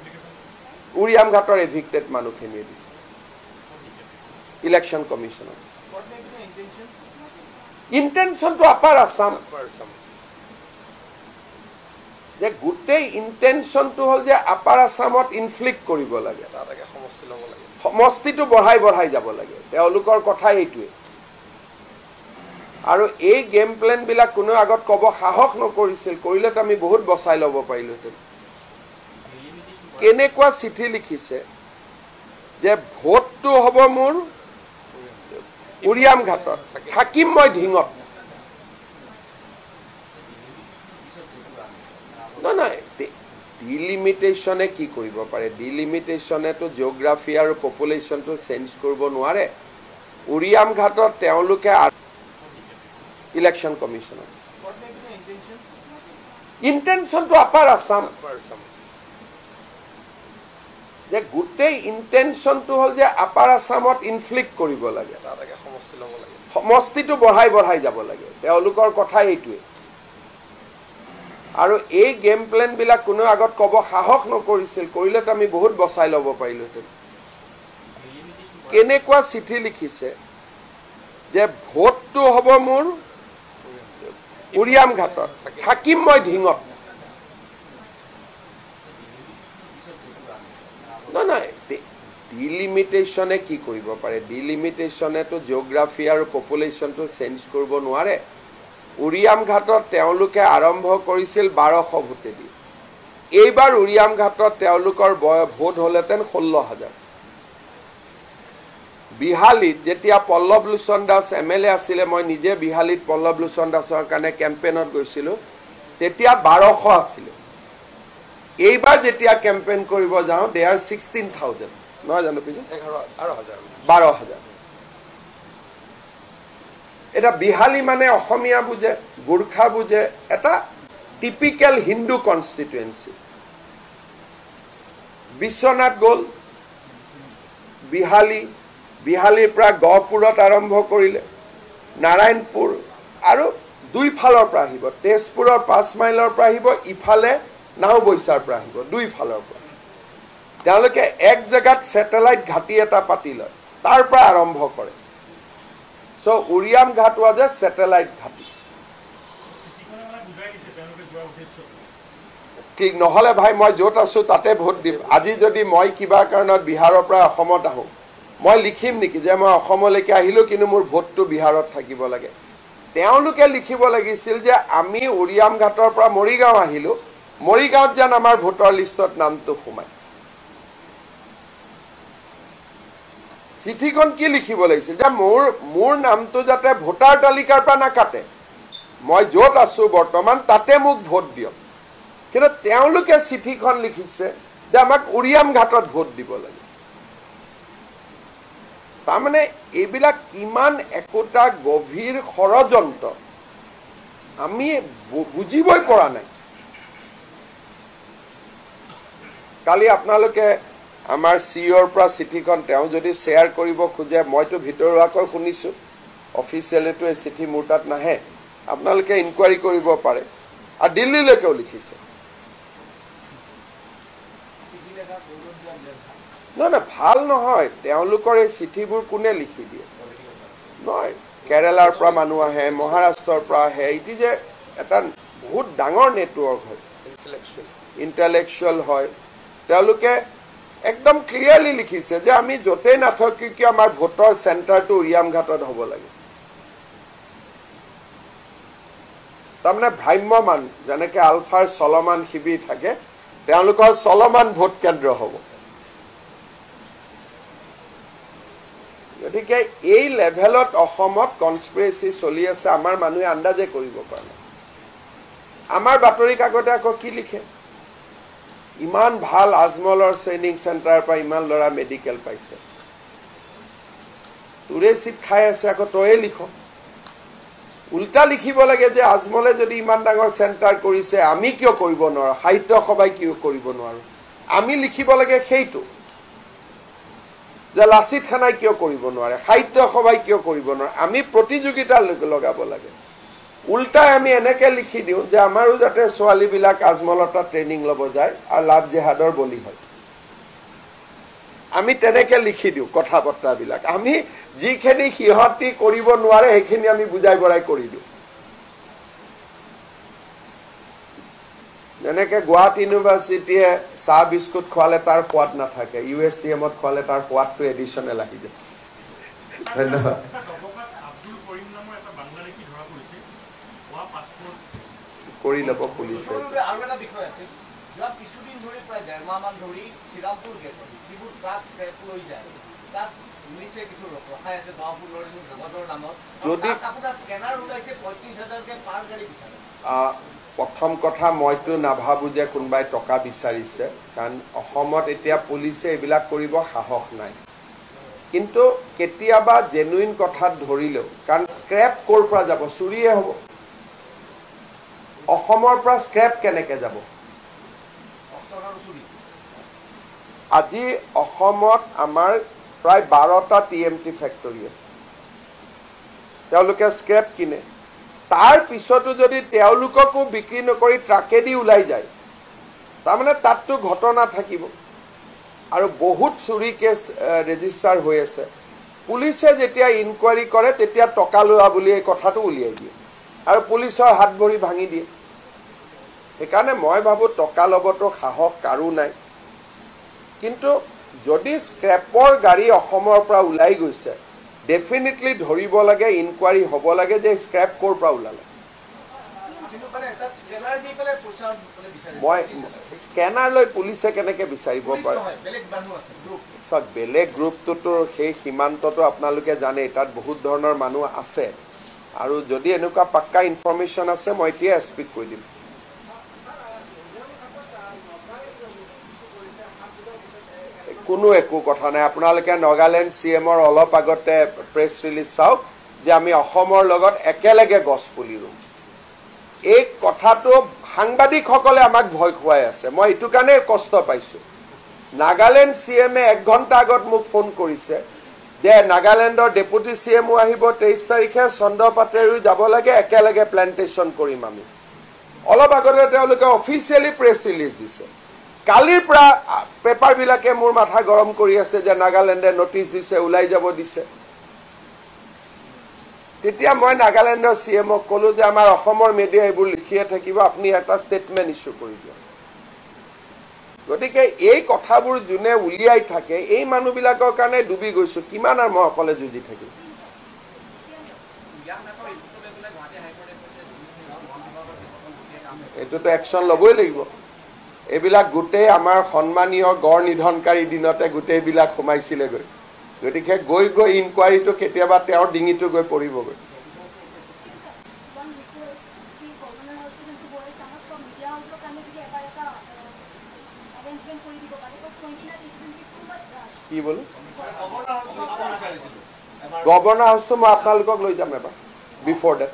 উৰিয়াম ঘাটৰ এভিক্টেড মানুহখিনিয়ে দিছে ইলেকশ্যন কমিশ্যনত ইণ্টেনশ্যনটো আপাৰ আছাম যে গোটেই ইণ্টেনশ্যনটো হ'ল যে আপাৰ আছামত ইনফ্লিক্ট কৰিব লাগে সমষ্টিটো বঢ়াই যাব লাগে তেওঁলোকৰ কথা এইটোৱে আৰু এই গেম প্লেনবিলাক কোনেও আগত ক'ব সাহস নকৰিছিল কৰিলেতো আমি বহুত বচাই ল'ব পাৰিলোহেঁতেন কেনেকুৱা চিঠি লিখিছে যে ভোটটো হ'ব মোৰ উৰিয়াম ঘাটত থাকিম মই ঢিঙত নহয় ডিলিমিটেশ্যনে কি কৰিব পাৰে ডিলিমিটেশ্যনেতো জিঅ'গ্ৰাফি আৰু পপুলেশ্যনটো চেঞ্জ কৰিব নোৱাৰে উৰিয়াম ঘাটত তেওঁলোকে ইলেকশ্যন কমিশ্যনত ইণ্টেনশ্যনটো আপাৰ আছাম যে গোটেই ইণ্টেনশ্যনটো হ'ল যে আপাৰ আছামত ইনফ্লিক্ট কৰিব লাগে সমষ্টিটো বঢ়াই যাব লাগে তেওঁলোকৰ কথা এইটোৱে আৰু এই গেম প্লেনবিলাক কোনেও আগত ক'ব সাহস নকৰিছিল কৰিলেতো আমি বহুত বচাই ল'ব পাৰিলোহেঁতেন কেনেকুৱা চিঠি লিখিছে যে ভোটটো হ'ব মোৰ উৰিয়াম ঘাটত থাকিম মই ঢিঙত নহয় ডিলিমিটেশ্যনে কি কৰিব পাৰে ডিলিমিটেশ্যনেতো জিঅ'গ্ৰাফি আৰু পপুলেশ্যনটো চেঞ্জ কৰিব নোৱাৰে উৰিয়াম ঘাটত তেওঁলোকে আৰম্ভ কৰিছিল 1200 ভোটেদি এইবাৰ উৰিয়াম ঘাটত তেওঁলোকৰ ভোট হ'লেতেন 16,000 বিহালীত যেতিয়া পল্লৱ লোচন দাস MLA আছিলে মই নিজে বিহালীত পল্লৱ লোচন দাসৰ কাৰণে কেম্পেইনত গৈছিলোঁ তেতিয়া 1200 আছিলে এইবাৰ যেতিয়া কেম্পেইন কৰিব যাওঁ দে আৰ 16,000 নহয় জানো পিছে 12,000 এটা বিহালী মানে অসমীয়া বুজে গোৰ্খা বুজে এটা টিপিক্যাল হিন্দু কনস্টিটুৱেঞ্চি বিশ্বনাথ গ'ল বিহালীৰ পৰা গহপুৰত আৰম্ভ কৰিলে নাৰায়ণপুৰ আৰু দুইফালৰ পৰা আহিব তেজপুৰৰ 5 মাইলৰ পৰা আহিব ইফালে নাওবৈচাৰ পৰা আহিব দুইফালৰ পৰা তেওঁলোকে এক জেগাত স্যাটেলাইট ঘাটি এটা পাতি লয় তাৰ পৰা আৰম্ভ কৰে সো উৰিয়াম ঘাট was a satellite ঘাটি ঠিক নহলে ভাই মই য'ত আছো তাতে ভোট দিম আজি যদি মই কিবা কাৰণত বিহাৰৰ পৰা অসমত আহো মই লিখিম নেকি যে মই অসমলৈকে আহিলো কিন্তু মোৰ ভোটটো বিহাৰত থাকিব লাগে তেওঁলোকে লিখিব লাগিছিল যে আমি উৰিয়াম ঘাটৰ পৰা মৰিগাঁও আহিলো মৰিগাঁৱত যেন আমাৰ ভোটৰ লিষ্টত নামটো সোমায় চিঠিখন কি লিখিব লাগিছিল যে মোৰ নামটো যাতে ভোটাৰ তালিকাৰ পৰা নাকাটে মই য'ত আছো বৰ্তমান তাতে মোক ভোট দিয়ক কিন্তু তেওঁলোকে চিঠিখন লিখিছে যে আমাক উৰিয়াম ঘাটত ভোট দিব লাগে তাৰমানে এইবিলাক কিমান একোটা গভীৰ ষড়যন্ত্ৰ আমি বুজিবই পৰা নাই কালি আপোনালোকে আমাৰ সিওৰ পৰা চিঠিখন তেওঁ যদি শ্বেয়াৰ কৰিব খোজে মইতো ভিতৰুৱাকৈ শুনিছো অফিচিয়েলিটো এই চিঠি মোৰ তাত নাহে আপোনালোকে ইনকুৱাৰী কৰিব পাৰে আৰু দিল্লীলৈকেও লিখিছে নহয় ভাল নহয় তেওঁলোকৰ এই চিঠিবোৰ কোনে লিখি দিয়ে নহয় কেৰালাৰ পৰা মানুহ আহে মহাৰাষ্ট্ৰৰ পৰা আহে এটি যে এটা বহুত ডাঙৰ নেটৱৰ্ক হয় ইণ্টেলেকচুৱেল হয় তেওঁলোকে একদম ক্লিয়াৰলি লিখিছে যে আমি য'তেই নাথাকি কিয় আমাৰ ভোটৰ চেণ্টাৰটো উৰিয়াম ঘাটত হ'ব লাগে তাৰমানে ভ্ৰাম্যমান যেনেকৈ আলফাৰ চলমান শিবিৰ থাকে তেওঁলোকৰ চলমান ভোট কেন্দ্ৰ হ'ব গতিকে এই লেভেলত অসমত কনস্পিৰেচি চলি আছে আমাৰ মানুহে আন্দাজে কৰিব পৰা নাই আমাৰ বাতৰি কাকতে আকৌ কি লিখে ইমান ভাল আজমলৰ ট্ৰেইনিং চেণ্টাৰৰ পৰা ইমান ল'ৰা মেডিকেল পাইছে তোৰে চিট খাই আছে আকৌ তয়ে লিখ উল্টা লিখিব লাগে যে আজমলে যদি ইমান ডাঙৰ চেণ্টাৰ কৰিছে আমি কিয় কৰিব নোৱাৰো সাহিত্য সভাই কিয় কৰিব নোৱাৰো আমি লিখিব লাগে সেইটো যে লাচিত খানাই কিয় কৰিব নোৱাৰে সাহিত্য সভাই কিয় কৰিব নোৱাৰে আমি প্ৰতিযোগিতা লগাব লাগে উল্টা আমি এনেকে লিখি দিওঁ যে আমাৰো যাতে ছোৱালীবিলাক আজমলতা ট্ৰেইনিং ল'ব যায় আৰু লাভ জেহাদৰ বলি হয় আমি তেনেকে লিখি দিওঁ কথা বতৰাবিলাক আমি যিখিনি সিহঁতি কৰিব নোৱাৰে সেইখিনি আমি বুজাই বঢ়াই কৰি দিওঁ যেনেকে গুৱাহাটী ইউনিভাৰ্চিটিয়ে চাহ বিস্কুট খোৱালে তাৰ সোৱাদ নাথাকে USTMত খোৱালে তাৰ সোৱাদটো এডিশ্যনেল আহি যায় ধন্যবাদ কৰি ল'ব পুলিচে আৰু এটা বিষয় আছে যোৱা কিছুদিন ধৰি প্ৰায় 1.5 মাহমান ধৰি শ্ৰীৰামপুৰ গেটত যিবোৰ ট্ৰাক স্ক্ৰেপ লৈ যায় তাত পুলিচে কিছু ৰখাই আছে গাঁওপুৰৰ জগতৰ নামত যদি আপোনাৰ স্কেনাৰ ওলাইছে 35,000কে পাৰ গাড়ী বিচাৰে প্ৰথম কথা মইতো নাভাবো যে কোনোবাই টকা বিচাৰিছে কাৰণ অসমত এতিয়া পুলিচে এইবিলাক কৰিব সাহস নাই কিন্তু কেতিয়াবা জেনুইন কথাত ধৰিলেও কাৰণ স্ক্ৰেপ ক'ৰ পৰা যাব চুৰিয়ে হ'ব অসমৰ পৰা স্ক্ৰেপ কেনেকে যাব আজি অসমত আমাৰ প্ৰায় 12টা TMT ফেক্টৰী আছে তেওঁলোকে স্ক্ৰেপ কিনে তাৰ পিছতো যদি তেওঁলোককো বিক্ৰী নকৰি ট্ৰাকেদি ওলাই যায় তাৰমানে তাততো ঘটনা থাকিব আৰু বহুত চুৰি কেছ ৰেজিষ্টাৰ হৈ আছে পুলিচে যেতিয়া ইনকুৱাৰী কৰে তেতিয়া টকা লোৱা বুলি এই কথাটো উলিয়াই দিয়ে আৰু পুলিচৰ হাত ভৰি ভাঙি দিয়ে সেইকাৰণে মই ভাবো টকা লবতো সাহস কাৰো নাই কিন্তু যদি স্ক্ৰেপৰ গাড়ী অসমৰ পৰা ওলাই গৈছে ডেফিনেটলি ধৰিব লাগে ইনকুৱাৰী হ'ব লাগে যে স্ক্ৰেপ ক'ৰ পৰা ওলালে মই স্কেনাৰ লৈ পুলিচে কেনেকে বিচাৰিব পাৰে বেলেগ গ্ৰুপটোতো সেই সীমান্তটো আপোনালোকে জানে তাত বহুত ধৰণৰ মানুহ আছে আৰু যদি এনেকুৱা পাক্কা ইনফৰমেশ্যন আছে মই এতিয়া স্পীক কৰি দিম কোনো একো কথা নাই আপোনালোকে নাগালেণ্ড CMৰ অলপ আগতে প্ৰেছ ৰিলিজ চাওক যে আমি অসমৰ লগত একেলগে গছ পুলি ৰুম এই কথাটো সাংবাদিকসকলে আমাক ভয় খুৱাই আছে। মই এইটো কাৰণে কষ্ট পাইছোঁ। নাগালেণ্ড CM-এ 1 ঘণ্টা আগত মোক ফোন কৰিছে যে নাগালেণ্ডৰ ডেপুটি CM-ও আহিব 23 তাৰিখে, চন্দ্ৰপাটেৰো যাব লাগে, একেলগে প্লেণ্টেশ্যন কৰিম আমি। অলপ আগতে তেওঁলোকে অফিচিয়েলি প্ৰেছ ৰিলিজ দিছে। কালিৰ পৰা পেপাৰবিলাকে মোৰ মাথা গৰম কৰি আছে যে নাগালেণ্ডে নটিচ দিছে, ওলাই যাব দিছে। তেতিয়া মই নাগালেণ্ডৰ CM-ক ক'লোঁ যে আমাৰ অসমৰ মিডিয়া এইবোৰ লিখিয়ে থাকিব, আপুনি এটা ষ্টেটমেণ্ট ইছ্যু কৰি দিয়ক। গতিকে এই কথাবোৰ যোনে উলিয়াই থাকে, এই মানুহবিলাকৰ কাৰণে ডুবি গৈছোঁ। কিমান আৰু মই অকলে যুঁজি থাকিম। এইটোতো একশ্যন ল'বই লাগিব। এইবিলাক গোটেই আমাৰ সন্মানীয় গড় নিধনকাৰী দিনতে গোটেইবিলাক সোমাইছিলেগৈ। গতিকে গৈ গৈ ইনকুৱাৰীটো কেতিয়াবা তেওঁৰ ডিঙিটো গৈ পৰিবগৈ। কি বোলো? গভৰ্ণৰ হাউচটো মই আপোনালোকক লৈ যাম এবাৰ বিফৰ ডেট।